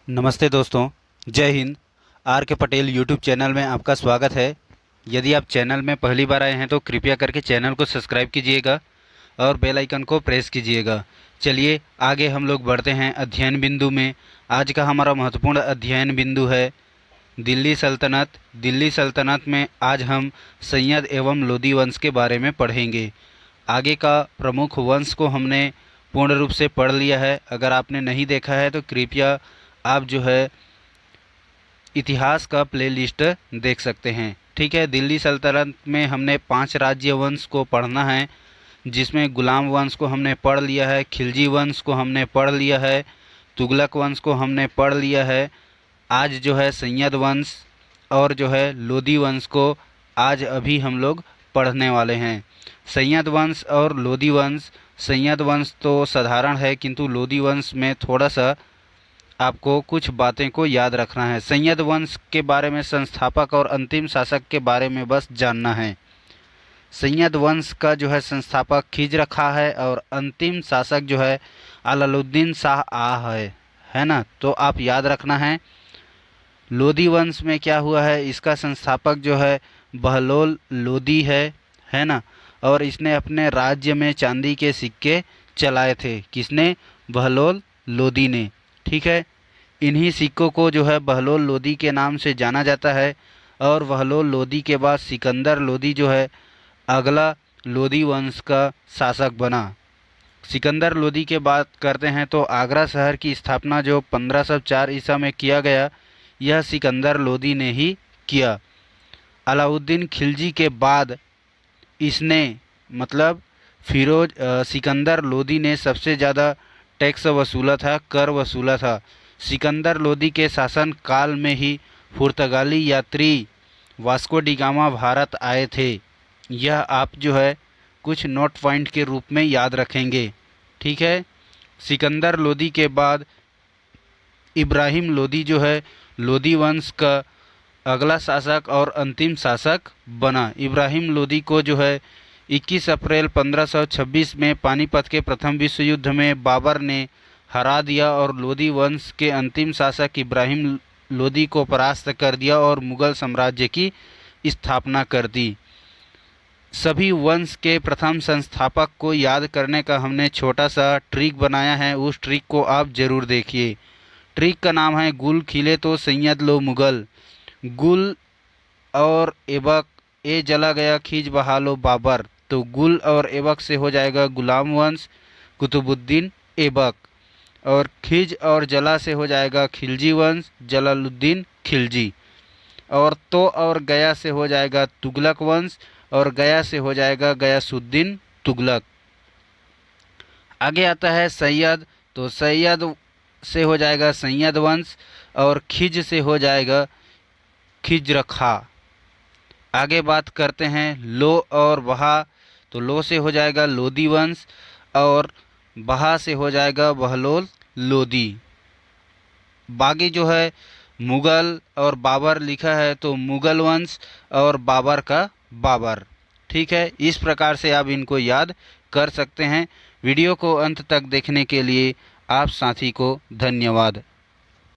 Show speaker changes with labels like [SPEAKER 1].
[SPEAKER 1] नमस्ते दोस्तों, जय हिंद। आर के पटेल यूट्यूब चैनल में आपका स्वागत है। यदि आप चैनल में पहली बार आए हैं तो कृपया करके चैनल को सब्सक्राइब कीजिएगा और बेल आइकन को प्रेस कीजिएगा। चलिए आगे हम लोग बढ़ते हैं अध्ययन बिंदु में। आज का हमारा महत्वपूर्ण अध्ययन बिंदु है दिल्ली सल्तनत। दिल्ली सल्तनत में आज हम सैयद एवं लोदी वंश के बारे में पढ़ेंगे। आगे का प्रमुख वंश को हमने पूर्ण रूप से पढ़ लिया है। अगर आपने नहीं देखा है तो कृपया आप जो है इतिहास का प्लेलिस्ट देख सकते हैं। ठीक है, दिल्ली सल्तनत में हमने 5 राज्य वंश को पढ़ना है, जिसमें गुलाम वंश को हमने पढ़ लिया है, खिलजी वंश को हमने पढ़ लिया है, तुगलक वंश को हमने पढ़ लिया है। आज जो है सैयद वंश और जो है लोदी वंश को आज अभी हम लोग पढ़ने वाले हैं। सैयद वंश और लोदी वंश, सैयद वंश तो साधारण है किंतु लोदी वंश में थोड़ा सा आपको कुछ बातें को याद रखना है। सैयद वंश के बारे में संस्थापक और अंतिम शासक के बारे में बस जानना है। सैयद वंश का जो है संस्थापक खिज रखा है और अंतिम शासक जो है अलाउद्दीन शाह आह है ना। तो आप याद रखना है। लोदी वंश में क्या हुआ है, इसका संस्थापक जो है बहलोल लोदी है ना। और इसने अपने राज्य में चांदी के सिक्के चलाए थे। किसने? बहलोल लोदी ने। ठीक है, इन्हीं सिक्कों को जो है बहलोल लोदी के नाम से जाना जाता है। और बहलोल लोदी के बाद सिकंदर लोदी जो है अगला लोदी वंश का शासक बना। सिकंदर लोदी के बात करते हैं तो आगरा शहर की स्थापना जो 1504 ईसा में किया गया, यह सिकंदर लोदी ने ही किया। अलाउद्दीन खिलजी के बाद इसने मतलब सिकंदर लोदी ने सबसे ज़्यादा टैक्स वसूला था, कर वसूला था। सिकंदर लोदी के शासन काल में ही पुर्तगाली यात्री वास्को डी गामा भारत आए थे। यह आप जो है कुछ नोट पॉइंट के रूप में याद रखेंगे। ठीक है, सिकंदर लोदी के बाद इब्राहिम लोदी जो है लोदी वंश का अगला शासक और अंतिम शासक बना। इब्राहिम लोदी को जो है 21 अप्रैल 1526 में पानीपत के प्रथम विश्व युद्ध में बाबर ने हरा दिया और लोदी वंश के अंतिम शासक इब्राहिम लोदी को परास्त कर दिया और मुगल साम्राज्य की स्थापना कर दी। सभी वंश के प्रथम संस्थापक को याद करने का हमने छोटा सा ट्रिक बनाया है, उस ट्रिक को आप ज़रूर देखिए। ट्रिक का नाम है गुल खिले तो सैयद लो मुगल। गुल और एबक, ए जला गया खींच बहालो बाबर। तो गुल और एबक से हो जाएगा गुलाम वंश कुतुबुद्दीन ऐबक। और खिज और जला से हो जाएगा खिलजी वंश जलालुद्दीन खिलजी। और तो और गया से हो जाएगा तुगलक वंश और गया से हो जाएगा गयासुद्दीन तुगलक। आगे आता है सैयद, तो सैयद से हो जाएगा सैयद वंश और खिज से हो जाएगा खिजरखा। आगे बात करते हैं लो और बहा, तो लो से हो जाएगा लोदी वंश और बहा से हो जाएगा बहलोल लोदी। बागी जो है मुगल और बाबर लिखा है तो मुगल वंश और बाबर का बाबर। ठीक है, इस प्रकार से आप इनको याद कर सकते हैं। वीडियो को अंत तक देखने के लिए आप साथी को धन्यवाद।